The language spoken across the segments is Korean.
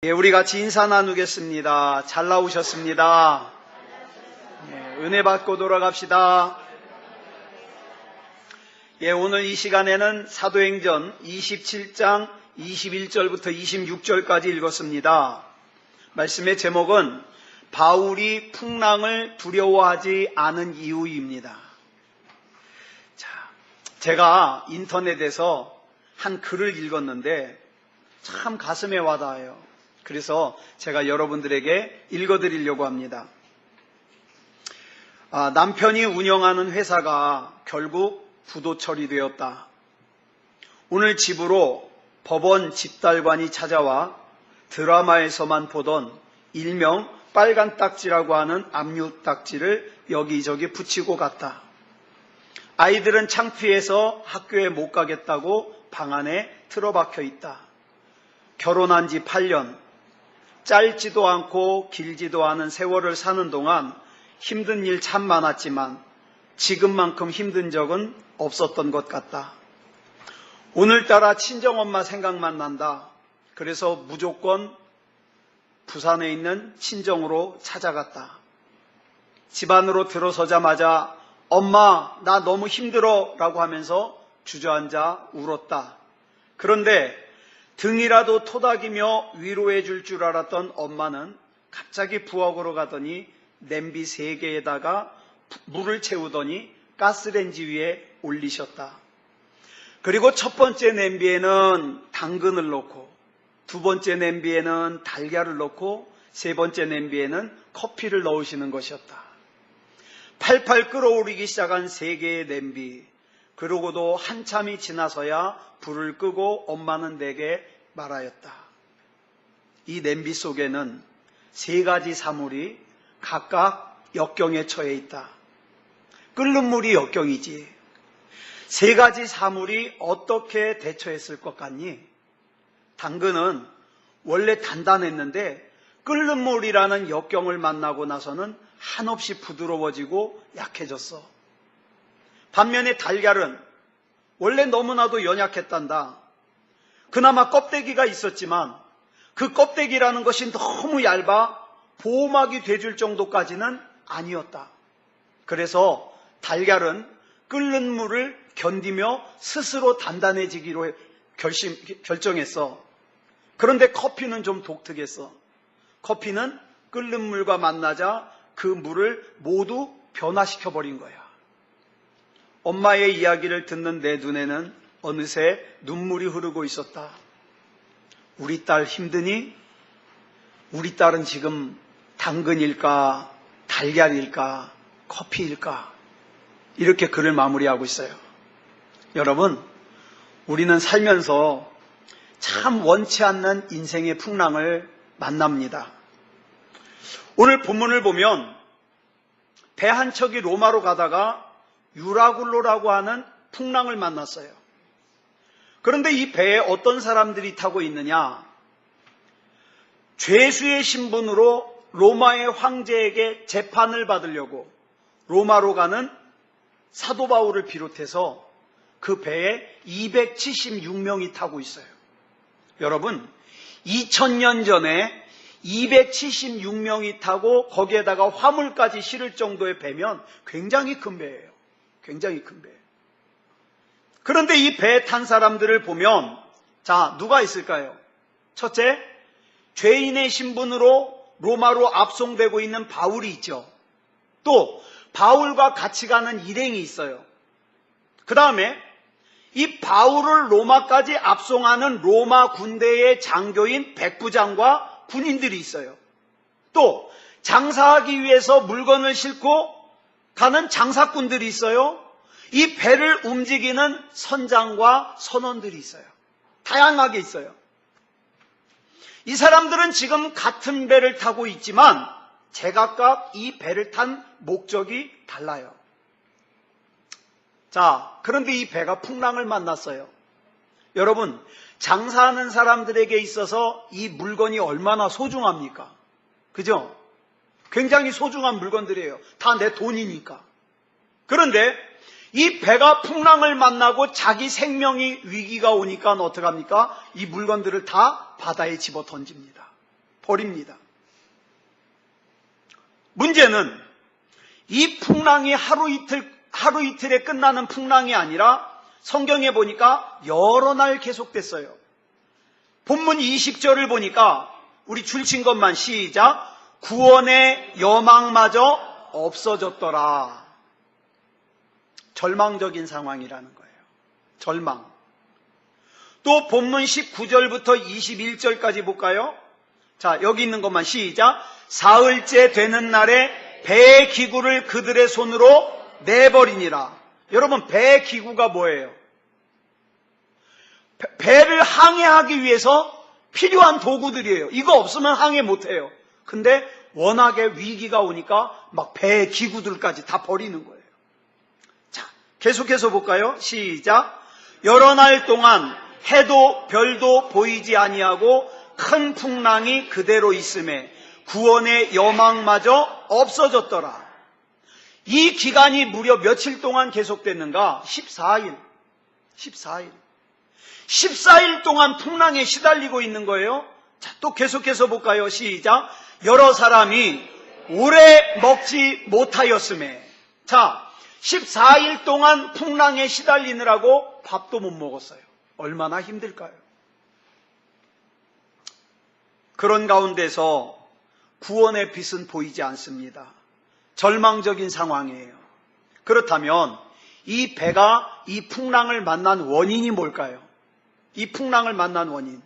예, 우리 같이 인사 나누겠습니다. 잘 나오셨습니다. 은혜 받고 돌아갑시다. 예, 오늘 이 시간에는 사도행전 27장 21절부터 26절까지 읽었습니다. 말씀의 제목은 바울이 풍랑을 두려워하지 않은 이유입니다. 자, 제가 인터넷에서 한 글을 읽었는데 참 가슴에 와닿아요. 그래서 제가 여러분들에게 읽어드리려고 합니다. 남편이 운영하는 회사가 결국 부도 처리되었다. 오늘 집으로 법원 집달관이 찾아와 드라마에서만 보던 일명 빨간 딱지라고 하는 압류 딱지를 여기저기 붙이고 갔다. 아이들은 창피해서 학교에 못 가겠다고 방 안에 틀어박혀 있다. 결혼한 지 8년, 짧지도 않고 길지도 않은 세월을 사는 동안 힘든 일 참 많았지만 지금만큼 힘든 적은 없었던 것 같다. 오늘따라 친정엄마 생각만 난다. 그래서 무조건 부산에 있는 친정으로 찾아갔다. 집 안으로 들어서자마자 엄마 나 너무 힘들어 라고 하면서 주저앉아 울었다. 그런데 등이라도 토닥이며 위로해 줄 줄 알았던 엄마는 갑자기 부엌으로 가더니 냄비 3개에다가 물을 채우더니 가스레인지 위에 올리셨다. 그리고 첫 번째 냄비에는 당근을 넣고 두 번째 냄비에는 달걀을 넣고 세 번째 냄비에는 커피를 넣으시는 것이었다. 팔팔 끓어오르기 시작한 3개의 냄비. 그러고도 한참이 지나서야 불을 끄고 엄마는 내게 말하였다. 이 냄비 속에는 3가지 사물이 각각 역경에 처해 있다. 끓는 물이 역경이지. 3가지 사물이 어떻게 대처했을 것 같니? 당근은 원래 단단했는데 끓는 물이라는 역경을 만나고 나서는 한없이 부드러워지고 약해졌어. 반면에 달걀은 원래 너무나도 연약했단다. 그나마 껍데기가 있었지만 그 껍데기라는 것이 너무 얇아 보호막이 돼줄 정도까지는 아니었다. 그래서 달걀은 끓는 물을 견디며 스스로 단단해지기로 결정했어. 그런데 커피는 좀 독특했어. 커피는 끓는 물과 만나자 그 물을 모두 변화시켜버린 거야. 엄마의 이야기를 듣는 내 눈에는 어느새 눈물이 흐르고 있었다. 우리 딸 힘드니? 우리 딸은 지금 당근일까? 달걀일까? 커피일까? 이렇게 글을 마무리하고 있어요. 여러분, 우리는 살면서 참 원치 않는 인생의 풍랑을 만납니다. 오늘 본문을 보면 배 한 척이 로마로 가다가 유라굴로라고 하는 풍랑을 만났어요. 그런데 이 배에 어떤 사람들이 타고 있느냐? 죄수의 신분으로 로마의 황제에게 재판을 받으려고 로마로 가는 사도 바울을 비롯해서 그 배에 276명이 타고 있어요. 여러분, 2000년 전에 276명이 타고 거기에다가 화물까지 실을 정도의 배면 굉장히 큰 배예요. 굉장히 큰 배. 그런데 이 배에 탄 사람들을 보면 자, 누가 있을까요? 첫째, 죄인의 신분으로 로마로 압송되고 있는 바울이 있죠. 또 바울과 같이 가는 일행이 있어요. 그 다음에 이 바울을 로마까지 압송하는 로마 군대의 장교인 백부장과 군인들이 있어요. 또 장사하기 위해서 물건을 싣고 가는 장사꾼들이 있어요. 이 배를 움직이는 선장과 선원들이 있어요. 다양하게 있어요. 이 사람들은 지금 같은 배를 타고 있지만 제각각 이 배를 탄 목적이 달라요. 자, 그런데 이 배가 풍랑을 만났어요. 여러분, 장사하는 사람들에게 있어서 이 물건이 얼마나 소중합니까? 그죠? 굉장히 소중한 물건들이에요. 다 내 돈이니까. 그런데 이 배가 풍랑을 만나고 자기 생명이 위기가 오니까 어떡합니까? 이 물건들을 다 바다에 집어 던집니다. 버립니다. 문제는 이 풍랑이 하루 이틀에 끝나는 풍랑이 아니라 성경에 보니까 여러 날 계속됐어요. 본문 20절을 보니까 우리 줄친 것만 시작. 구원의 여망마저 없어졌더라. 절망적인 상황이라는 거예요. 절망. 또 본문 19절부터 21절까지 볼까요? 자, 여기 있는 것만 시작. 사흘째 되는 날에 배의 기구를 그들의 손으로 내버리니라. 여러분, 배의 기구가 뭐예요? 배를 항해하기 위해서 필요한 도구들이에요. 이거 없으면 항해 못해요. 근데 워낙에 위기가 오니까 막 배의 기구들까지 다 버리는 거예요. 자, 계속해서 볼까요? 시작. 여러 날 동안 해도 별도 보이지 아니하고 큰 풍랑이 그대로 있음에 구원의 여망마저 없어졌더라. 이 기간이 무려 며칠 동안 계속됐는가? 14일. 14일 동안 풍랑에 시달리고 있는 거예요. 자, 또 계속해서 볼까요? 시작. 여러 사람이 오래 먹지 못하였음에. 자, 14일 동안 풍랑에 시달리느라고 밥도 못 먹었어요. 얼마나 힘들까요? 그런 가운데서 구원의 빛은 보이지 않습니다. 절망적인 상황이에요. 그렇다면 이 배가 이 풍랑을 만난 원인이 뭘까요? 이 풍랑을 만난 원인.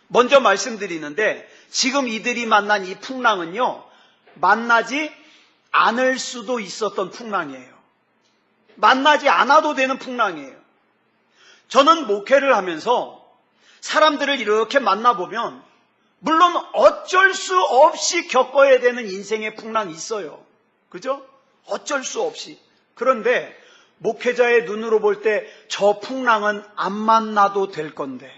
먼저 말씀드리는데 지금 이들이 만난 이 풍랑은요, 만나지 않을 수도 있었던 풍랑이에요. 만나지 않아도 되는 풍랑이에요. 저는 목회를 하면서 사람들을 이렇게 만나보면 물론 어쩔 수 없이 겪어야 되는 인생의 풍랑이 있어요. 그죠? 어쩔 수 없이. 그런데 목회자의 눈으로 볼 때 저 풍랑은 안 만나도 될 건데,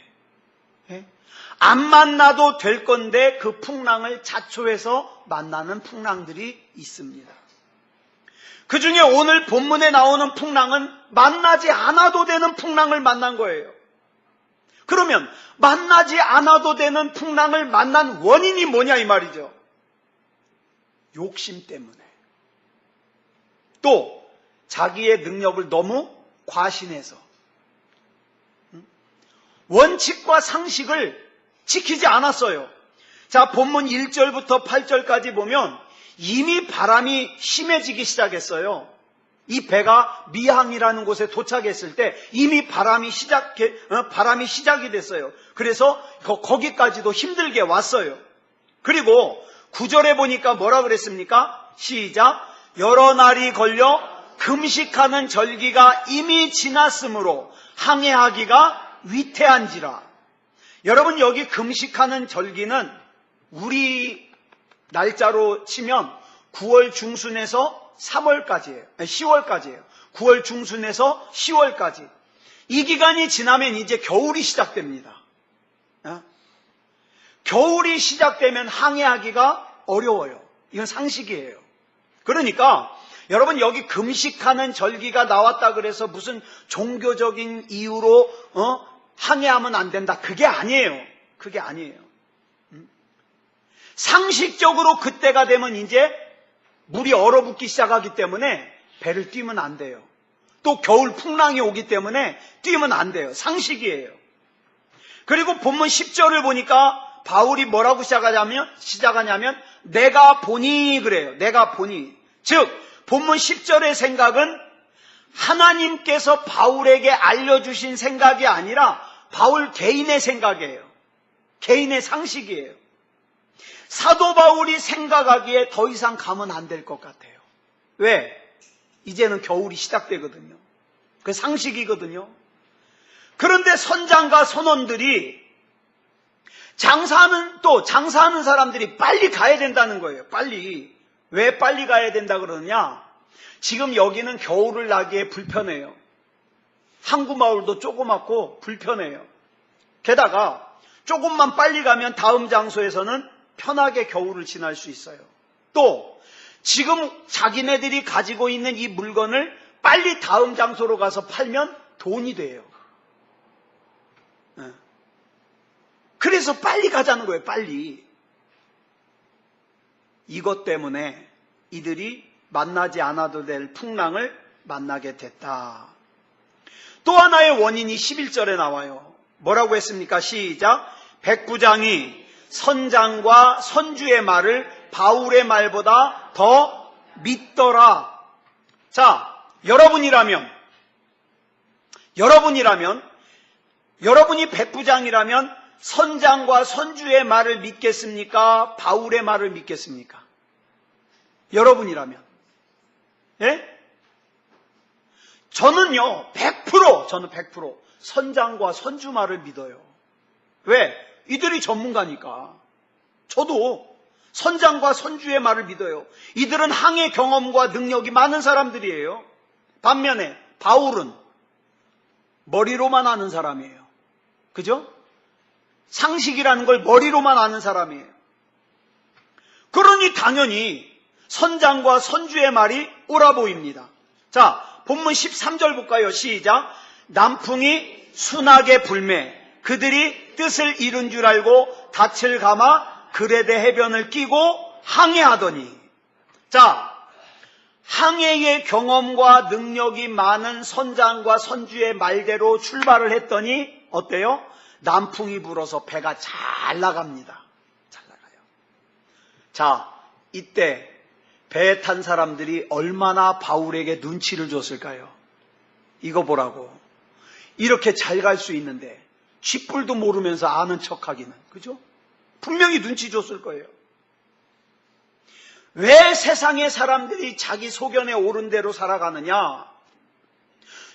안 만나도 될 건데 그 풍랑을 자초해서 만나는 풍랑들이 있습니다. 그 중에 오늘 본문에 나오는 풍랑은 만나지 않아도 되는 풍랑을 만난 거예요. 그러면 만나지 않아도 되는 풍랑을 만난 원인이 뭐냐 이 말이죠. 욕심 때문에. 또 자기의 능력을 너무 과신해서 원칙과 상식을 지키지 않았어요. 자, 본문 1절부터 8절까지 보면 이미 바람이 심해지기 시작했어요. 이 배가 미항이라는 곳에 도착했을 때 이미 바람이 시작이 됐어요. 그래서 거기까지도 힘들게 왔어요. 그리고 9절에 보니까 뭐라 그랬습니까? 시작. 여러 날이 걸려 금식하는 절기가 이미 지났으므로 항해하기가 위태한지라. 여러분, 여기 금식하는 절기는 우리 날짜로 치면 9월 중순에서 3월까지예요. 10월까지예요. 9월 중순에서 10월까지. 이 기간이 지나면 이제 겨울이 시작됩니다. 겨울이 시작되면 항해하기가 어려워요. 이건 상식이에요. 그러니까 여러분, 여기 금식하는 절기가 나왔다 그래서 무슨 종교적인 이유로 항해하면 안 된다. 그게 아니에요. 그게 아니에요. 상식적으로 그때가 되면 이제 물이 얼어붙기 시작하기 때문에 배를 띄면 안 돼요. 또 겨울 풍랑이 오기 때문에 뛰면 안 돼요. 상식이에요. 그리고 본문 10절을 보니까 바울이 뭐라고 시작하냐면 내가 보니 그래요. 내가 보니. 즉 본문 10절의 생각은 하나님께서 바울에게 알려주신 생각이 아니라 바울 개인의 생각이에요. 개인의 상식이에요. 사도 바울이 생각하기에 더 이상 가면 안 될 것 같아요. 왜? 이제는 겨울이 시작되거든요. 그 상식이거든요. 그런데 선장과 선원들이 장사하는 사람들이 빨리 가야 된다는 거예요. 빨리. 왜 빨리 가야 된다 그러느냐? 지금 여기는 겨울을 나기에 불편해요. 항구마을도 조그맣고 불편해요. 게다가 조금만 빨리 가면 다음 장소에서는 편하게 겨울을 지날 수 있어요. 또 지금 자기네들이 가지고 있는 이 물건을 빨리 다음 장소로 가서 팔면 돈이 돼요. 그래서 빨리 가자는 거예요, 빨리. 이것 때문에 이들이 만나지 않아도 될 풍랑을 만나게 됐다. 또 하나의 원인이 11절에 나와요. 뭐라고 했습니까? 시작. 백부장이 선장과 선주의 말을 바울의 말보다 더 믿더라. 자, 여러분이 백부장이라면 선장과 선주의 말을 믿겠습니까? 바울의 말을 믿겠습니까? 여러분이라면. 예? 저는요, 100% 선장과 선주 말을 믿어요. 왜? 이들이 전문가니까. 저도 선장과 선주의 말을 믿어요. 이들은 항해 경험과 능력이 많은 사람들이에요. 반면에 바울은 머리로만 아는 사람이에요. 그죠? 상식이라는 걸 머리로만 아는 사람이에요. 그러니 당연히 선장과 선주의 말이 옳아 보입니다. 자, 본문 13절 볼까요? 시작. 남풍이 순하게 불매 그들이 뜻을 이룬 줄 알고 닻을 감아 그레데 해변을 끼고 항해하더니. 자, 항해의 경험과 능력이 많은 선장과 선주의 말대로 출발을 했더니 어때요? 남풍이 불어서 배가 잘 나갑니다. 잘 나가요. 자, 이때 배에 탄 사람들이 얼마나 바울에게 눈치를 줬을까요? 이거 보라고. 이렇게 잘 갈 수 있는데 쥐뿔도 모르면서 아는 척하기는. 그죠? 분명히 눈치 줬을 거예요. 왜 세상의 사람들이 자기 소견에 옳은 대로 살아가느냐?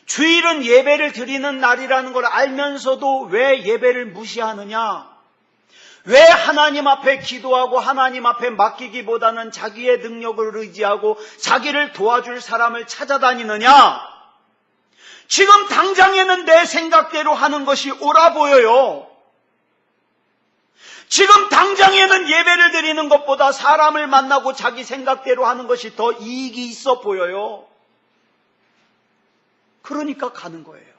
주일은 예배를 드리는 날이라는 걸 알면서도 왜 예배를 무시하느냐? 왜 하나님 앞에 기도하고 하나님 앞에 맡기기보다는 자기의 능력을 의지하고 자기를 도와줄 사람을 찾아다니느냐? 지금 당장에는 내 생각대로 하는 것이 옳아 보여요. 지금 당장에는 예배를 드리는 것보다 사람을 만나고 자기 생각대로 하는 것이 더 이익이 있어 보여요. 그러니까 가는 거예요.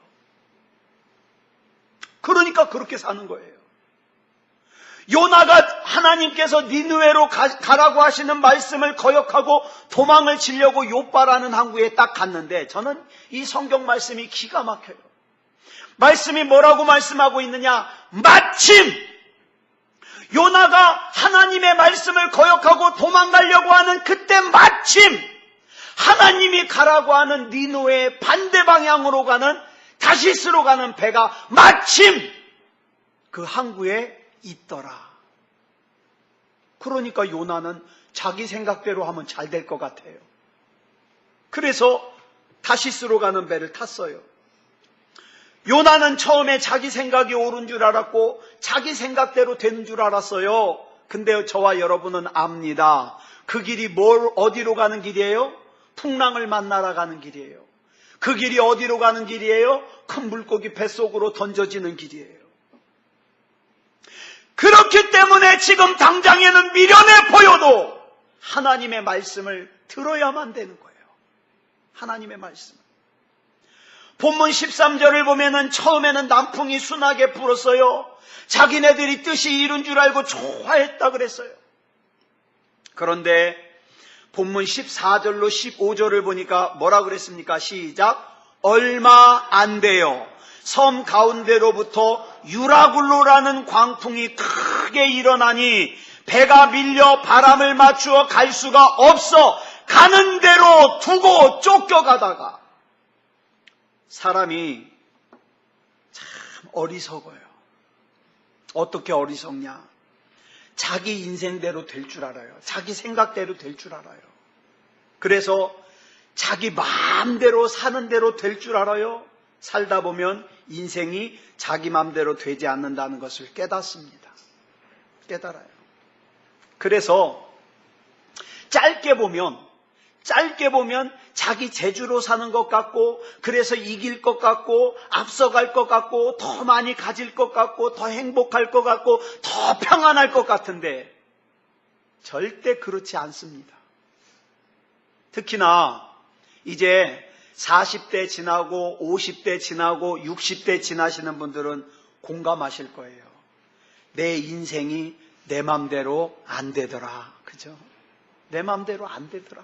그러니까 그렇게 사는 거예요. 요나가 하나님께서 니느웨로 가라고 하시는 말씀을 거역하고 도망을 치려고 요빠라는 항구에 딱 갔는데, 저는 이 성경 말씀이 기가 막혀요. 말씀이 뭐라고 말씀하고 있느냐? 마침 요나가 하나님의 말씀을 거역하고 도망가려고 하는 그때 마침 하나님이 가라고 하는 니느웨의 반대 방향으로 가는 다시스로 가는 배가 마침 그 항구에 있더라. 그러니까 요나는 자기 생각대로 하면 잘 될 것 같아요. 그래서 다시스로 가는 배를 탔어요. 요나는 처음에 자기 생각이 옳은 줄 알았고 자기 생각대로 되는 줄 알았어요. 근데 저와 여러분은 압니다. 그 길이 어디로 가는 길이에요? 풍랑을 만나러 가는 길이에요. 그 길이 어디로 가는 길이에요? 큰 물고기 뱃속으로 던져지는 길이에요. 그렇기 때문에 지금 당장에는 미련해 보여도 하나님의 말씀을 들어야만 되는 거예요. 하나님의 말씀. 본문 13절을 보면은 처음에는 남풍이 순하게 불었어요. 자기네들이 뜻이 이룬 줄 알고 좋아했다 그랬어요. 그런데 본문 14절로 15절을 보니까 뭐라 그랬습니까? 시작. 얼마 안 돼요. 섬 가운데로부터 유라굴로라는 광풍이 크게 일어나니 배가 밀려 바람을 맞추어 갈 수가 없어 가는 대로 두고 쫓겨가다가. 사람이 참 어리석어요. 어떻게 어리석냐? 자기 인생대로 될 줄 알아요. 자기 생각대로 될 줄 알아요. 그래서 자기 마음대로 사는 대로 될 줄 알아요. 살다 보면 인생이 자기 마음대로 되지 않는다는 것을 깨닫습니다. 깨달아요. 그래서 짧게 보면 자기 재주로 사는 것 같고, 그래서 이길 것 같고, 앞서갈 것 같고, 더 많이 가질 것 같고, 더 행복할 것 같고, 더 평안할 것 같은데 절대 그렇지 않습니다. 특히나 이제 40대 지나고 50대 지나고 60대 지나시는 분들은 공감하실 거예요. 내 인생이 내 맘대로 안 되더라. 그죠? 내 맘대로 안 되더라.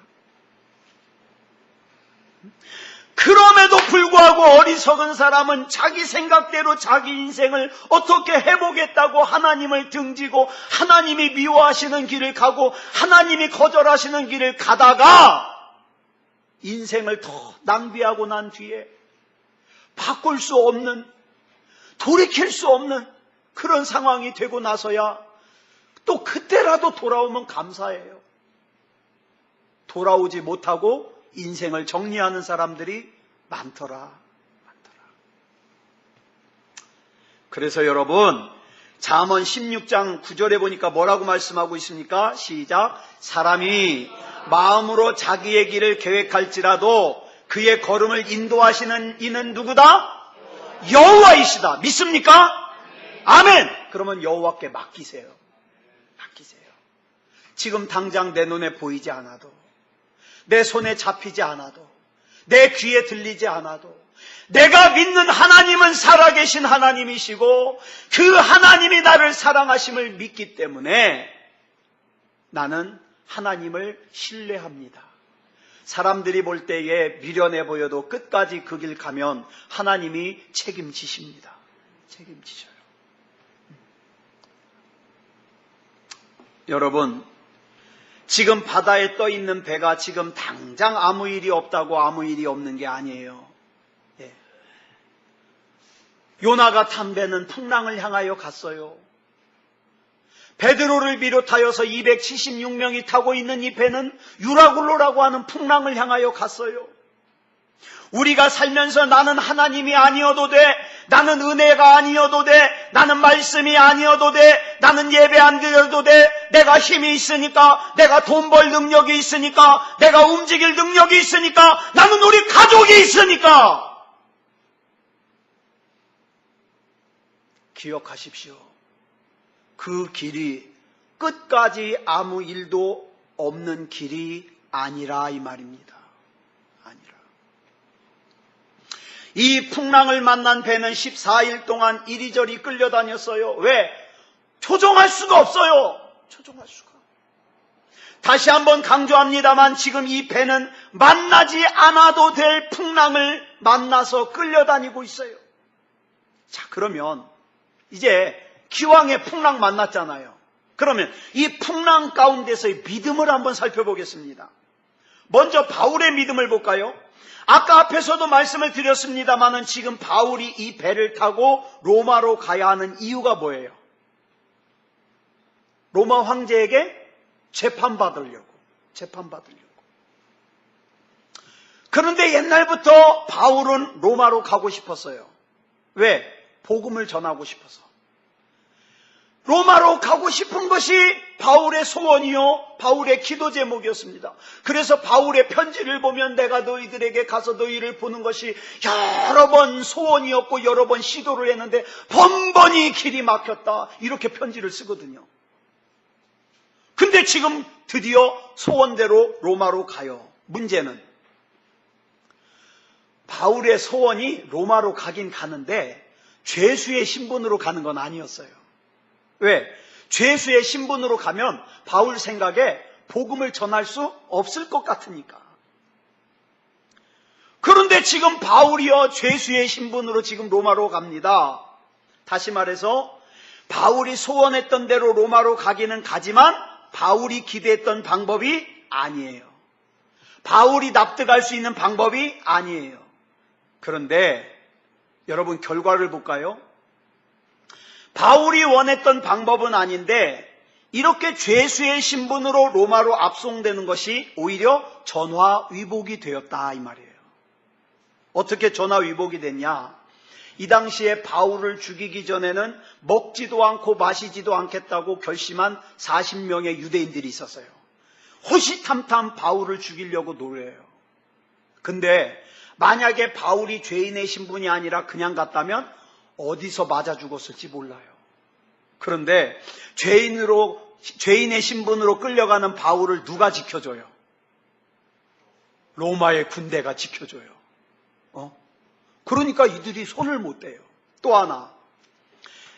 그럼에도 불구하고 어리석은 사람은 자기 생각대로 자기 인생을 어떻게 해보겠다고 하나님을 등지고 하나님이 미워하시는 길을 가고 하나님이 거절하시는 길을 가다가 인생을 더 낭비하고 난 뒤에 바꿀 수 없는, 돌이킬 수 없는 그런 상황이 되고 나서야 또 그때라도 돌아오면 감사해요. 돌아오지 못하고 인생을 정리하는 사람들이 많더라. 그래서 여러분, 잠언 16장 9절에 보니까 뭐라고 말씀하고 있습니까? 시작. 사람이 마음으로 자기의 길을 계획할지라도 그의 걸음을 인도하시는 이는 누구다? 여호와이시다. 믿습니까? 아멘. 그러면 여호와께 맡기세요. 맡기세요. 지금 당장 내 눈에 보이지 않아도, 내 손에 잡히지 않아도, 내 귀에 들리지 않아도 내가 믿는 하나님은 살아계신 하나님이시고 그 하나님이 나를 사랑하심을 믿기 때문에 나는 하나님을 신뢰합니다. 사람들이 볼 때에 미련해 보여도 끝까지 그 길 가면 하나님이 책임지십니다. 책임지셔요. 여러분, 지금 바다에 떠 있는 배가 지금 당장 아무 일이 없다고 아무 일이 없는 게 아니에요. 예. 요나가 탄 배는 풍랑을 향하여 갔어요. 베드로를 비롯하여서 276명이 타고 있는 이 배는 유라굴로라고 하는 풍랑을 향하여 갔어요. 우리가 살면서 나는 하나님이 아니어도 돼, 나는 은혜가 아니어도 돼, 나는 말씀이 아니어도 돼, 나는 예배 안 드려도 돼, 내가 힘이 있으니까, 내가 돈 벌 능력이 있으니까, 내가 움직일 능력이 있으니까, 나는 우리 가족이 있으니까. 기억하십시오. 그 길이 끝까지 아무 일도 없는 길이 아니라 이 말입니다. 아니라. 이 풍랑을 만난 배는 14일 동안 이리저리 끌려다녔어요. 왜? 조종할 수가 없어요. 조종할 수가. 다시 한번 강조합니다만 지금 이 배는 만나지 않아도 될 풍랑을 만나서 끌려다니고 있어요. 자, 그러면 이제 기왕에 풍랑 만났잖아요. 그러면 이 풍랑 가운데서의 믿음을 한번 살펴보겠습니다. 먼저 바울의 믿음을 볼까요? 아까 앞에서도 말씀을 드렸습니다마는 지금 바울이 이 배를 타고 로마로 가야 하는 이유가 뭐예요? 로마 황제에게 재판받으려고. 그런데 옛날부터 바울은 로마로 가고 싶었어요. 왜? 복음을 전하고 싶어서. 로마로 가고 싶은 것이 바울의 소원이요, 바울의 기도 제목이었습니다. 그래서 바울의 편지를 보면 내가 너희들에게 가서 너희를 보는 것이 여러 번 소원이었고 여러 번 시도를 했는데 번번이 길이 막혔다, 이렇게 편지를 쓰거든요. 근데 지금 드디어 소원대로 로마로 가요. 문제는 바울의 소원이 로마로 가긴 가는데 죄수의 신분으로 가는 건 아니었어요. 왜? 죄수의 신분으로 가면 바울 생각에 복음을 전할 수 없을 것 같으니까. 그런데 지금 바울이요, 죄수의 신분으로 지금 로마로 갑니다. 다시 말해서 바울이 소원했던 대로 로마로 가기는 가지만 바울이 기대했던 방법이 아니에요. 바울이 납득할 수 있는 방법이 아니에요. 그런데 여러분, 결과를 볼까요? 바울이 원했던 방법은 아닌데 이렇게 죄수의 신분으로 로마로 압송되는 것이 오히려 전화위복이 되었다, 이 말이에요. 어떻게 전화위복이 됐냐? 이 당시에 바울을 죽이기 전에는 먹지도 않고 마시지도 않겠다고 결심한 40명의 유대인들이 있었어요. 호시탐탐 바울을 죽이려고 노려요. 근데 만약에 바울이 죄인의 신분이 아니라 그냥 갔다면 어디서 맞아 죽었을지 몰라요. 그런데 죄인의 신분으로 끌려가는 바울을 누가 지켜줘요? 로마의 군대가 지켜줘요. 그러니까 이들이 손을 못 대요. 또 하나,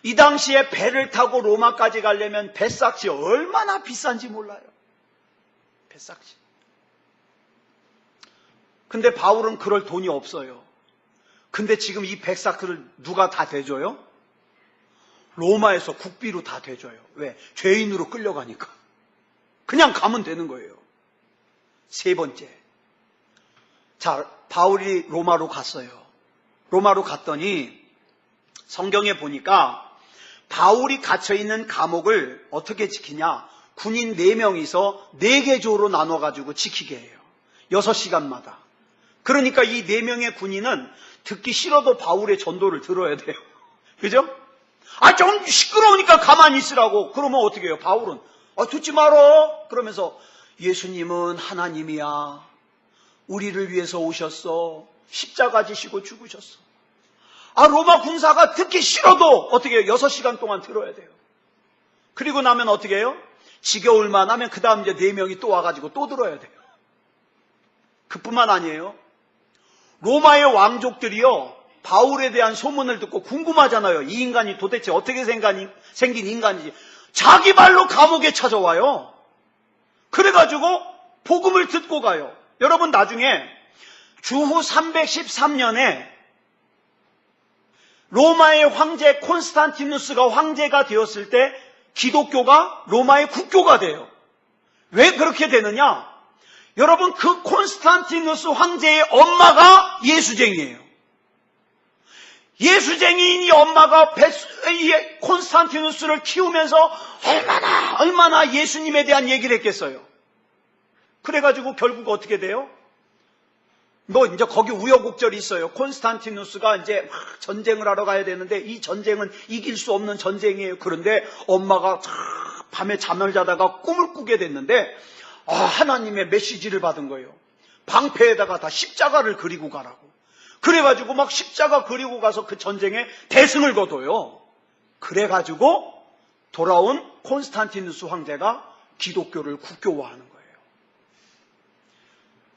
이 당시에 배를 타고 로마까지 가려면 배삭시 얼마나 비싼지 몰라요. 배삭시. 근데 바울은 그럴 돈이 없어요. 근데 지금 이 배삭을 누가 다 대줘요? 로마에서 국비로 다 대줘요. 왜? 죄인으로 끌려가니까. 그냥 가면 되는 거예요. 세 번째. 자, 바울이 로마로 갔어요. 로마로 갔더니 성경에 보니까 바울이 갇혀있는 감옥을 어떻게 지키냐? 군인 4명이서 4개 조로 나눠가지고 지키게 해요. 6시간마다. 그러니까 이 4명의 군인은 듣기 싫어도 바울의 전도를 들어야 돼요. 그죠? 좀 시끄러우니까 가만히 있으라고. 그러면 어떻게 해요? 바울은 듣지 말어. 그러면서 예수님은 하나님이야. 우리를 위해서 오셨어. 십자가 지시고 죽으셨어. 로마 군사가 듣기 싫어도 어떻게 해요? 6시간 동안 들어야 돼요. 그리고 나면 어떻게 해요? 지겨울만 하면 그 다음 이제 4명이 또 와가지고 또 들어야 돼요. 그뿐만 아니에요. 로마의 왕족들이요, 바울에 대한 소문을 듣고 궁금하잖아요. 이 인간이 도대체 어떻게 생긴 인간인지. 자기 발로 감옥에 찾아와요. 그래가지고 복음을 듣고 가요. 여러분, 나중에 주후 313년에 로마의 황제 콘스탄티누스가 황제가 되었을 때 기독교가 로마의 국교가 돼요. 왜 그렇게 되느냐? 여러분, 그 콘스탄티누스 황제의 엄마가 예수쟁이에요. 예수쟁이인 이 엄마가 콘스탄티누스를 키우면서 얼마나 예수님에 대한 얘기를 했겠어요. 그래가지고 결국 어떻게 돼요? 이제 거기 우여곡절이 있어요. 콘스탄티누스가 이제 막 전쟁을 하러 가야 되는데 이 전쟁은 이길 수 없는 전쟁이에요. 그런데 엄마가 밤에 잠을 자다가 꿈을 꾸게 됐는데 하나님의 메시지를 받은 거예요. 방패에다가 다 십자가를 그리고 가라고. 그래가지고 막 십자가 그리고 가서 그 전쟁에 대승을 거둬요. 그래가지고 돌아온 콘스탄티누스 황제가 기독교를 국교화하는 거예요.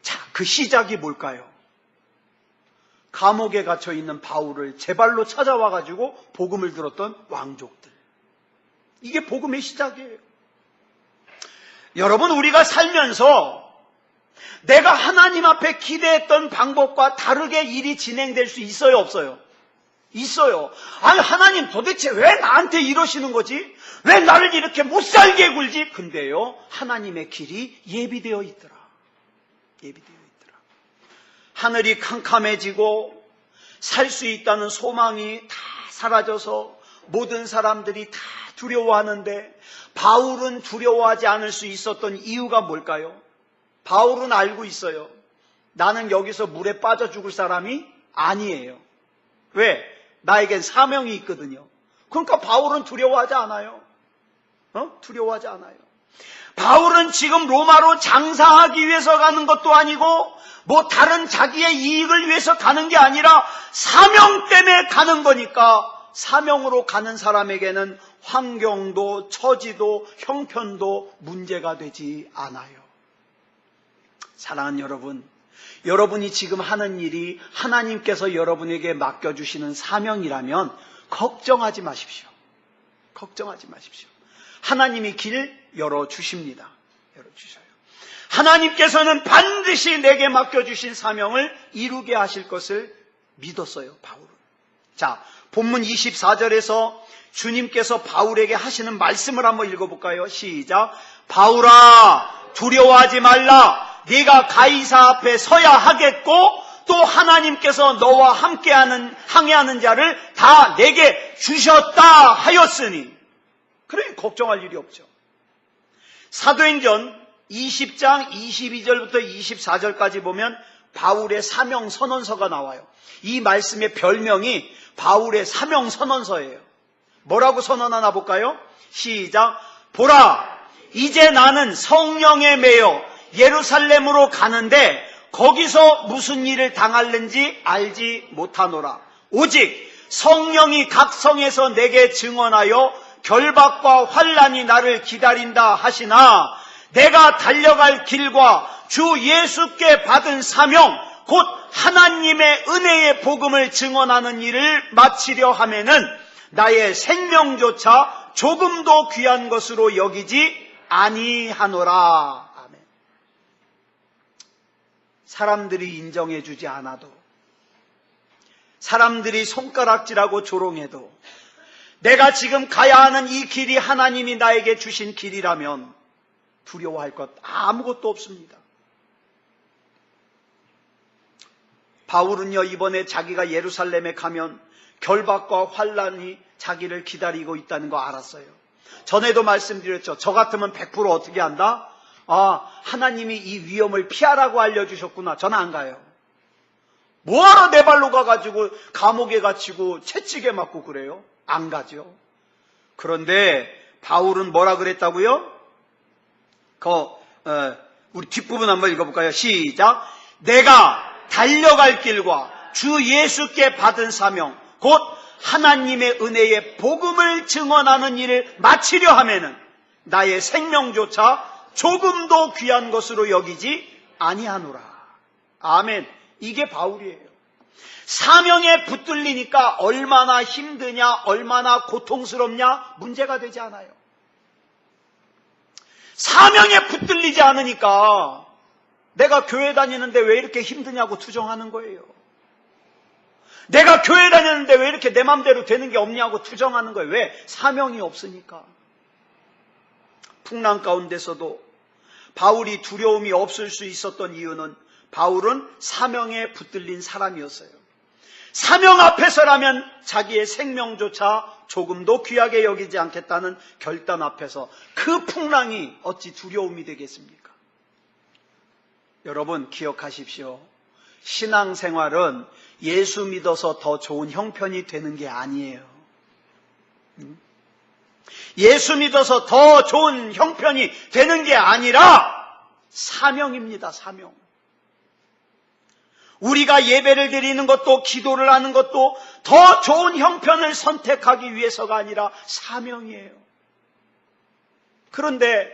자, 그 시작이 뭘까요? 감옥에 갇혀 있는 바울을 제 발로 찾아와가지고 복음을 들었던 왕족들. 이게 복음의 시작이에요. 여러분, 우리가 살면서 내가 하나님 앞에 기대했던 방법과 다르게 일이 진행될 수 있어요, 없어요? 있어요. 하나님 도대체 왜 나한테 이러시는 거지? 왜 나를 이렇게 못살게 굴지? 근데요, 하나님의 길이 예비되어 있더라. 예비되어 있더라. 하늘이 캄캄해지고 살 수 있다는 소망이 다 사라져서 모든 사람들이 다 두려워하는데 바울은 두려워하지 않을 수 있었던 이유가 뭘까요? 바울은 알고 있어요. 나는 여기서 물에 빠져 죽을 사람이 아니에요. 왜? 나에겐 사명이 있거든요. 그러니까 바울은 두려워하지 않아요. 두려워하지 않아요. 바울은 지금 로마로 장사하기 위해서 가는 것도 아니고 다른 자기의 이익을 위해서 가는 게 아니라 사명 때문에 가는 거니까 사명으로 가는 사람에게는 환경도 처지도 형편도 문제가 되지 않아요. 사랑하는 여러분, 여러분이 지금 하는 일이 하나님께서 여러분에게 맡겨주시는 사명이라면 걱정하지 마십시오. 걱정하지 마십시오. 하나님이 길 열어주십니다. 열어주셔요. 하나님께서는 반드시 내게 맡겨주신 사명을 이루게 하실 것을 믿었어요, 바울은. 자, 본문 24절에서 주님께서 바울에게 하시는 말씀을 한번 읽어볼까요? 시작. 바울아, 두려워하지 말라. 네가 가이사 앞에 서야 하겠고 또 하나님께서 너와 항해하는 자를 다 내게 주셨다 하였으니. 그래, 걱정할 일이 없죠. 사도행전 20장 22절부터 24절까지 보면 바울의 사명선언서가 나와요. 이 말씀의 별명이 바울의 사명선언서예요. 뭐라고 선언하나 볼까요? 시작. 보라, 이제 나는 성령에 매여 예루살렘으로 가는데 거기서 무슨 일을 당할는지 알지 못하노라. 오직 성령이 각 성에서 내게 증언하여 결박과 환난이 나를 기다린다 하시나 내가 달려갈 길과 주 예수께 받은 사명 곧 하나님의 은혜의 복음을 증언하는 일을 마치려 하면은 나의 생명조차 조금도 귀한 것으로 여기지 아니하노라. 아멘. 사람들이 인정해 주지 않아도, 사람들이 손가락질하고 조롱해도, 내가 지금 가야 하는 이 길이 하나님이 나에게 주신 길이라면 두려워할 것 아무것도 없습니다. 바울은요, 이번에 자기가 예루살렘에 가면 결박과 환란이 자기를 기다리고 있다는 거 알았어요. 전에도 말씀드렸죠. 저 같으면 100% 어떻게 한다? 하나님이 이 위험을 피하라고 알려주셨구나. 저는 안 가요. 뭐하러 내 발로 가가지고 감옥에 갇히고 채찍에 맞고 그래요? 안 가죠. 그런데 바울은 뭐라 그랬다고요? 우리 뒷부분 한번 읽어볼까요? 시작. 내가 달려갈 길과 주 예수께 받은 사명, 곧 하나님의 은혜의 복음을 증언하는 일을 마치려 하면은 나의 생명조차 조금도 귀한 것으로 여기지 아니하노라. 아멘. 이게 바울이에요. 사명에 붙들리니까 얼마나 힘드냐, 얼마나 고통스럽냐 문제가 되지 않아요. 사명에 붙들리지 않으니까 내가 교회 다니는데 왜 이렇게 힘드냐고 투정하는 거예요. 내가 교회 다니는데 왜 이렇게 내 맘대로 되는 게 없냐고 투정하는 거예요. 왜? 사명이 없으니까. 풍랑 가운데서도 바울이 두려움이 없을 수 있었던 이유는 바울은 사명에 붙들린 사람이었어요. 사명 앞에서라면 자기의 생명조차 조금도 귀하게 여기지 않겠다는 결단 앞에서 그 풍랑이 어찌 두려움이 되겠습니까? 여러분 기억하십시오. 신앙생활은 예수 믿어서 더 좋은 형편이 되는 게 아니에요. 예수 믿어서 더 좋은 형편이 되는 게 아니라 사명입니다. 사명. 우리가 예배를 드리는 것도 기도를 하는 것도 더 좋은 형편을 선택하기 위해서가 아니라 사명이에요. 그런데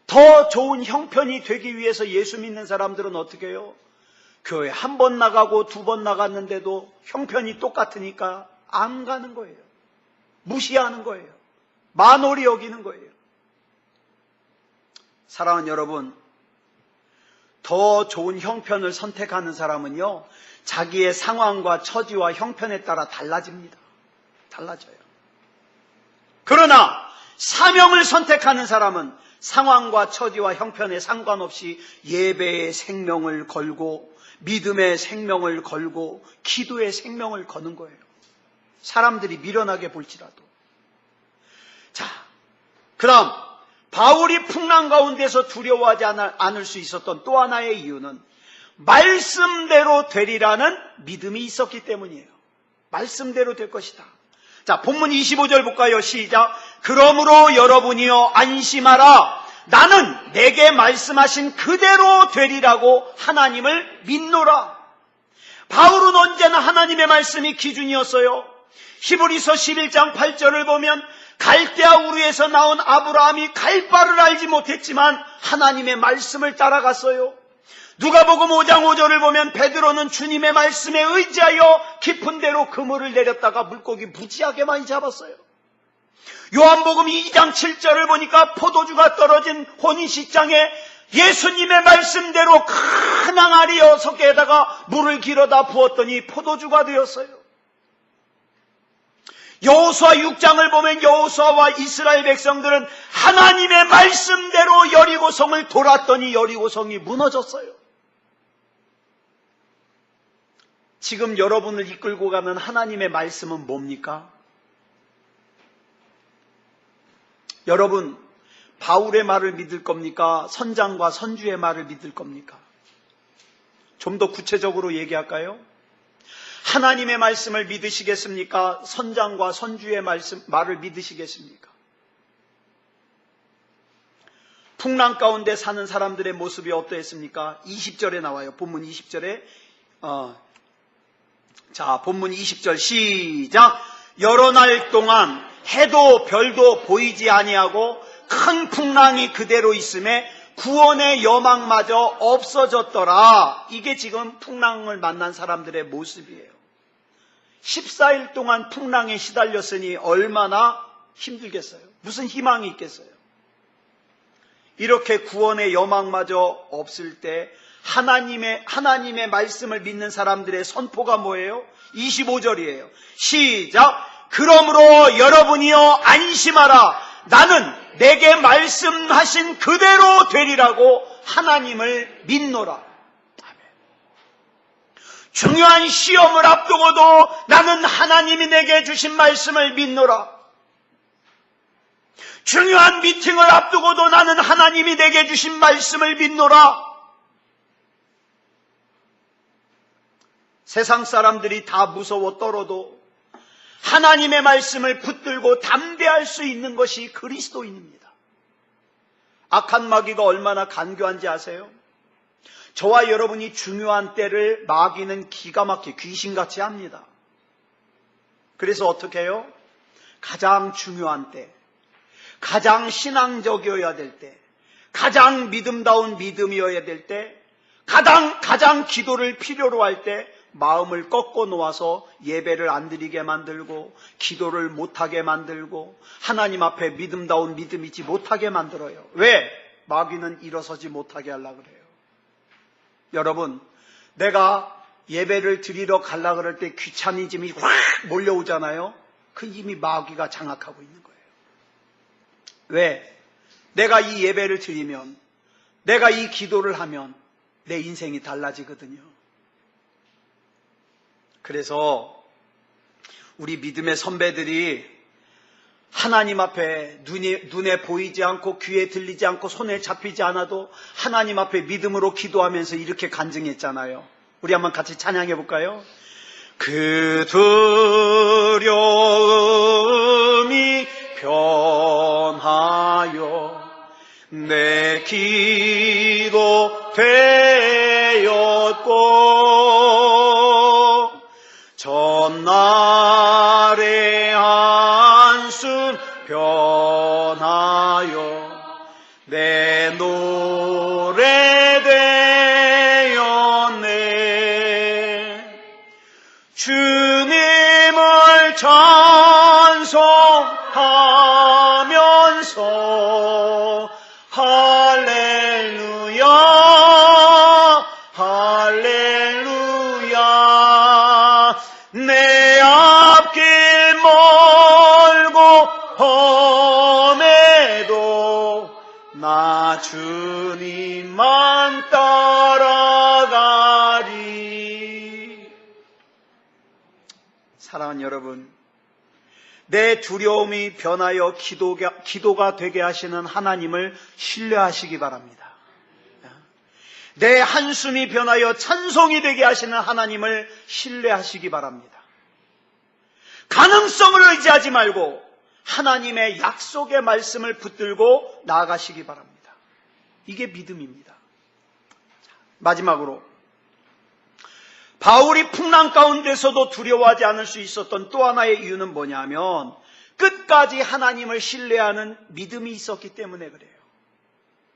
더 좋은 형편이 되기 위해서 예수 믿는 사람들은 어떻게 해요? 교회 한 번 나가고 두 번 나갔는데도 형편이 똑같으니까 안 가는 거예요. 무시하는 거예요. 만홀히 여기는 거예요. 사랑하는 여러분, 더 좋은 형편을 선택하는 사람은요, 자기의 상황과 처지와 형편에 따라 달라집니다. 달라져요. 그러나 사명을 선택하는 사람은 상황과 처지와 형편에 상관없이 예배의 생명을 걸고 믿음의 생명을 걸고 기도의 생명을 거는 거예요. 사람들이 미련하게 볼지라도. 자, 그 다음 바울이 풍랑 가운데서 두려워하지 않을 수 있었던 또 하나의 이유는 말씀대로 되리라는 믿음이 있었기 때문이에요. 말씀대로 될 것이다. 자, 본문 25절 볼까요? 시작. 그러므로 여러분이여 안심하라. 나는 내게 말씀하신 그대로 되리라고 하나님을 믿노라. 바울은 언제나 하나님의 말씀이 기준이었어요. 히브리서 11장 8절을 보면 갈대아 우르에서 나온 아브라함이 갈 바를 알지 못했지만 하나님의 말씀을 따라갔어요. 누가복음 5장 5절을 보면 베드로는 주님의 말씀에 의지하여 깊은 데로 그물을 내렸다가 물고기 무지하게 많이 잡았어요. 요한복음 2장 7절을 보니까 포도주가 떨어진 혼인식장에 예수님의 말씀대로 큰 항아리 6개에다가 물을 길어다 부었더니 포도주가 되었어요. 여호수아 6장을 보면 여호수아와 이스라엘 백성들은 하나님의 말씀대로 여리고성을 돌았더니 여리고성이 무너졌어요. 지금 여러분을 이끌고 가는 하나님의 말씀은 뭡니까? 여러분, 바울의 말을 믿을 겁니까? 선장과 선주의 말을 믿을 겁니까? 좀 더 구체적으로 얘기할까요? 하나님의 말씀을 믿으시겠습니까? 선장과 선주의 말을 믿으시겠습니까? 풍랑 가운데 사는 사람들의 모습이 어떠했습니까? 20절에 나와요. 본문 20절에 본문 20절 시작. 여러 날 동안 해도 별도 보이지 아니하고 큰 풍랑이 그대로 있음에 구원의 여망마저 없어졌더라. 이게 지금 풍랑을 만난 사람들의 모습이에요. 14일 동안 풍랑에 시달렸으니 얼마나 힘들겠어요. 무슨 희망이 있겠어요. 이렇게 구원의 여망마저 없을 때 하나님의 말씀을 믿는 사람들의 선포가 뭐예요? 25절이에요. 시작! 그러므로 여러분이여 안심하라. 나는 내게 말씀하신 그대로 되리라고 하나님을 믿노라. 아멘. 중요한 시험을 앞두고도 나는 하나님이 내게 주신 말씀을 믿노라. 중요한 미팅을 앞두고도 나는 하나님이 내게 주신 말씀을 믿노라. 세상 사람들이 다 무서워 떨어도 하나님의 말씀을 붙들고 담대할 수 있는 것이 그리스도인입니다. 악한 마귀가 얼마나 간교한지 아세요? 저와 여러분이 중요한 때를 마귀는 기가 막히게 귀신같이 합니다. 그래서 어떻게 해요? 가장 중요한 때, 가장 신앙적이어야 될 때, 가장 믿음다운 믿음이어야 될 때, 가장 기도를 필요로 할 때 마음을 꺾어 놓아서 예배를 안 드리게 만들고 기도를 못하게 만들고 하나님 앞에 믿음다운 믿음이지 못하게 만들어요. 왜? 마귀는 일어서지 못하게 하려고 그래요. 여러분, 내가 예배를 드리러 가려고 그럴 때 귀차니즘이 확 몰려오잖아요. 그 이미 마귀가 장악하고 있는 거예요. 왜? 내가 이 예배를 드리면, 내가 이 기도를 하면 내 인생이 달라지거든요. 그래서 우리 믿음의 선배들이 하나님 앞에 눈에 보이지 않고 귀에 들리지 않고 손에 잡히지 않아도 하나님 앞에 믿음으로 기도하면서 이렇게 간증했잖아요. 우리 한번 같이 찬양해 볼까요? 그 두려움이 변하여 내 기도 되었고 전날의 한숨 변하여 내 노래 되었네. 주님을 찬송하면서 할렐루야 할렐루야 내 앞길 멀고 험해도 나 주님만 따라가리. 사랑하는 여러분, 내 두려움이 변하여 기도가 되게 하시는 하나님을 신뢰하시기 바랍니다. 내 한숨이 변하여 찬송이 되게 하시는 하나님을 신뢰하시기 바랍니다. 가능성을 의지하지 말고 하나님의 약속의 말씀을 붙들고 나아가시기 바랍니다. 이게 믿음입니다. 마지막으로 바울이 풍랑 가운데서도 두려워하지 않을 수 있었던 또 하나의 이유는 뭐냐면 끝까지 하나님을 신뢰하는 믿음이 있었기 때문에 그래요.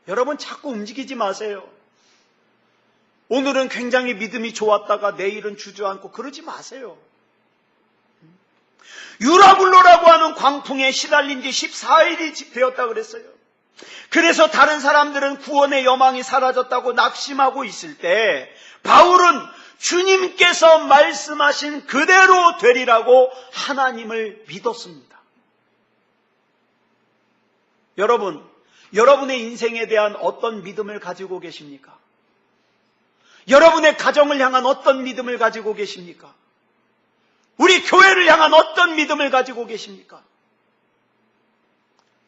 여러분 자꾸 움직이지 마세요. 오늘은 굉장히 믿음이 좋았다가 내일은 주저앉고 그러지 마세요. 유라굴로라고 하는 광풍에 시달린 지 14일이 되었다고 그랬어요. 그래서 다른 사람들은 구원의 여망이 사라졌다고 낙심하고 있을 때 바울은 주님께서 말씀하신 그대로 되리라고 하나님을 믿었습니다. 여러분, 여러분의 인생에 대한 어떤 믿음을 가지고 계십니까? 여러분의 가정을 향한 어떤 믿음을 가지고 계십니까? 우리 교회를 향한 어떤 믿음을 가지고 계십니까?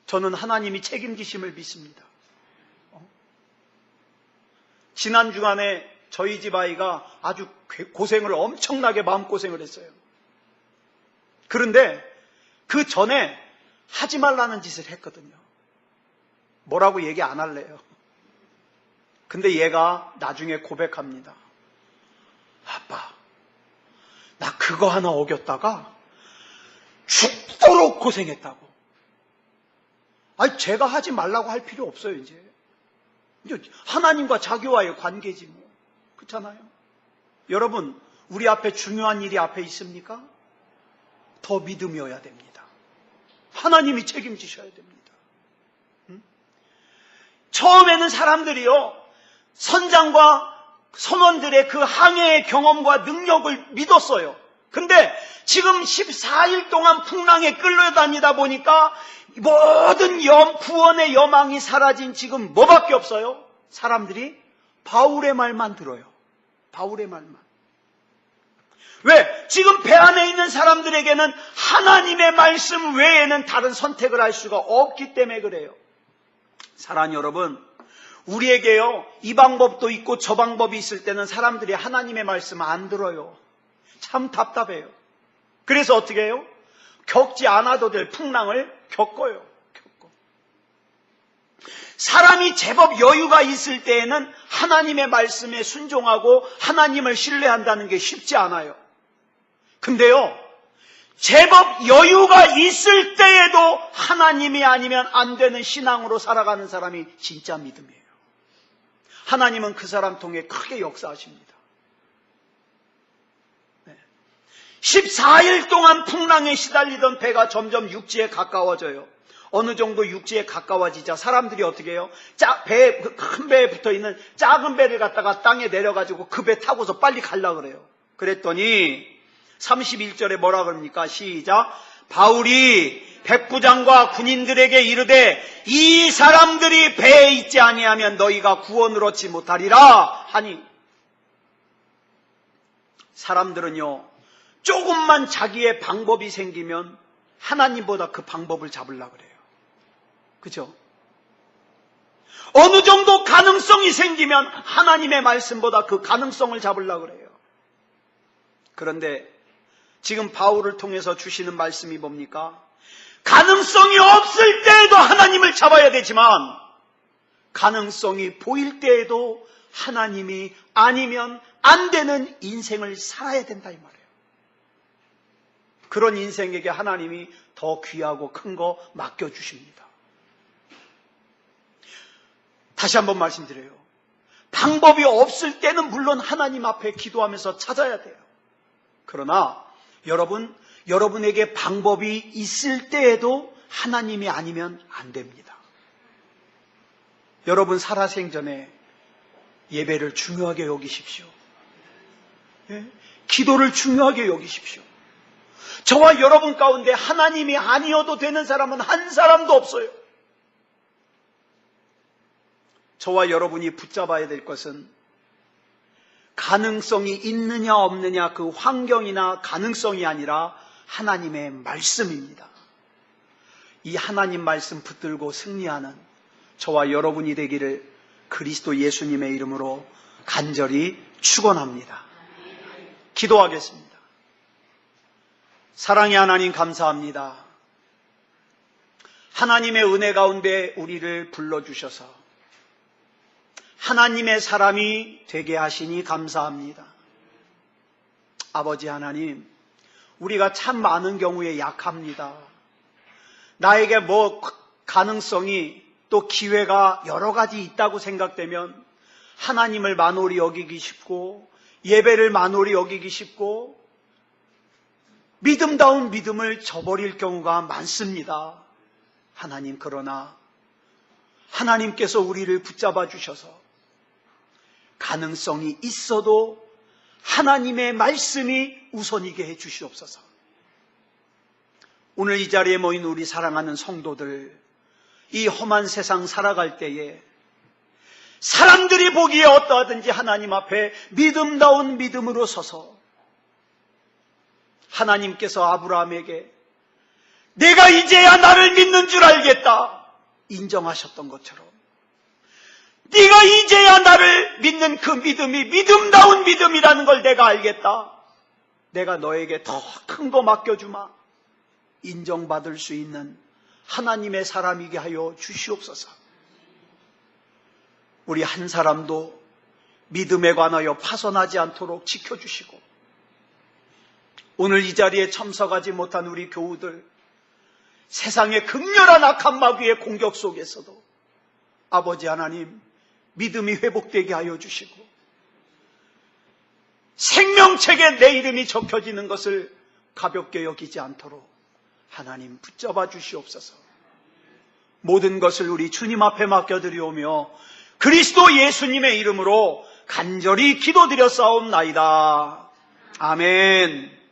저는 하나님이 책임지심을 믿습니다. 지난 주간에 저희 집 아이가 아주 고생을 엄청나게 마음고생을 했어요. 그런데 그 전에 하지 말라는 짓을 했거든요. 뭐라고 얘기 안 할래요. 근데 얘가 나중에 고백합니다. 아빠, 나 그거 하나 어겼다가 죽도록 고생했다고. 아니, 제가 하지 말라고 할 필요 없어요, 이제. 하나님과 자기와의 관계지 뭐. 그렇잖아요. 여러분, 우리 앞에 중요한 일이 앞에 있습니까? 더 믿음이어야 됩니다. 하나님이 책임지셔야 됩니다. 처음에는 사람들이요, 선장과 선원들의 그 항해의 경험과 능력을 믿었어요. 근데 지금 14일 동안 풍랑에 끌려다니다 보니까 모든 구원의 여망이 사라진 지금 뭐밖에 없어요? 사람들이 바울의 말만 들어요. 바울의 말만. 왜? 지금 배 안에 있는 사람들에게는 하나님의 말씀 외에는 다른 선택을 할 수가 없기 때문에 그래요. 사랑하는 여러분, 우리에게요, 이 방법도 있고 저 방법이 있을 때는 사람들이 하나님의 말씀 안 들어요. 참 답답해요. 그래서 어떻게 해요? 겪지 않아도 될 풍랑을 겪어요. 사람이 제법 여유가 있을 때에는 하나님의 말씀에 순종하고 하나님을 신뢰한다는 게 쉽지 않아요. 근데요, 제법 여유가 있을 때에도 하나님이 아니면 안 되는 신앙으로 살아가는 사람이 진짜 믿음이에요. 하나님은 그 사람 통해 크게 역사하십니다. 14일 동안 풍랑에 시달리던 배가 점점 육지에 가까워져요. 어느 정도 육지에 가까워지자 사람들이 어떻게 해요? 큰 배에 붙어있는 작은 배를 갖다가 땅에 내려가지고 그 배 타고서 빨리 가려고 그래요. 그랬더니 31절에 뭐라 그럽니까? 시작. 바울이 백부장과 군인들에게 이르되 이 사람들이 배에 있지 아니하면 너희가 구원을 얻지 못하리라 하니, 사람들은요, 조금만 자기의 방법이 생기면 하나님보다 그 방법을 잡으려고 그래요. 그죠? 어느 정도 가능성이 생기면 하나님의 말씀보다 그 가능성을 잡으려고 그래요. 그런데 지금 바울을 통해서 주시는 말씀이 뭡니까? 가능성이 없을 때에도 하나님을 잡아야 되지만 가능성이 보일 때에도 하나님이 아니면 안 되는 인생을 살아야 된다 이 말이에요. 그런 인생에게 하나님이 더 귀하고 큰 거 맡겨주십니다. 다시 한번 말씀드려요. 방법이 없을 때는 물론 하나님 앞에 기도하면서 찾아야 돼요. 그러나 여러분에게 방법이 있을 때에도 하나님이 아니면 안 됩니다. 여러분 살아생전에 예배를 중요하게 여기십시오. 예? 기도를 중요하게 여기십시오. 저와 여러분 가운데 하나님이 아니어도 되는 사람은 한 사람도 없어요. 저와 여러분이 붙잡아야 될 것은 가능성이 있느냐 없느냐 그 환경이나 가능성이 아니라 하나님의 말씀입니다. 이 하나님 말씀 붙들고 승리하는 저와 여러분이 되기를 그리스도 예수님의 이름으로 간절히 축원합니다. 기도하겠습니다. 사랑의 하나님 감사합니다. 하나님의 은혜 가운데 우리를 불러주셔서 하나님의 사람이 되게 하시니 감사합니다. 아버지 하나님, 우리가 참 많은 경우에 약합니다. 나에게 가능성이 또 기회가 여러 가지 있다고 생각되면 하나님을 만홀히 여기기 쉽고 예배를 만홀히 여기기 쉽고 믿음다운 믿음을 저버릴 경우가 많습니다. 하나님, 그러나 하나님께서 우리를 붙잡아 주셔서 가능성이 있어도 하나님의 말씀이 우선이게 해 주시옵소서. 오늘 이 자리에 모인 우리 사랑하는 성도들, 이 험한 세상 살아갈 때에 사람들이 보기에 어떠하든지 하나님 앞에 믿음다운 믿음으로 서서 하나님께서 아브라함에게 내가 이제야 나를 믿는 줄 알겠다 인정하셨던 것처럼 네가 이제야 나를 믿는 그 믿음이 믿음다운 믿음이라는 걸 내가 알겠다. 내가 너에게 더 큰 거 맡겨주마. 인정받을 수 있는 하나님의 사람이게 하여 주시옵소서. 우리 한 사람도 믿음에 관하여 파손하지 않도록 지켜주시고 오늘 이 자리에 참석하지 못한 우리 교우들 세상의 극렬한 악한 마귀의 공격 속에서도 아버지 하나님 믿음이 회복되게 하여 주시고 생명책에 내 이름이 적혀지는 것을 가볍게 여기지 않도록 하나님 붙잡아 주시옵소서. 모든 것을 우리 주님 앞에 맡겨드리오며 그리스도 예수님의 이름으로 간절히 기도드렸사옵나이다. 아멘.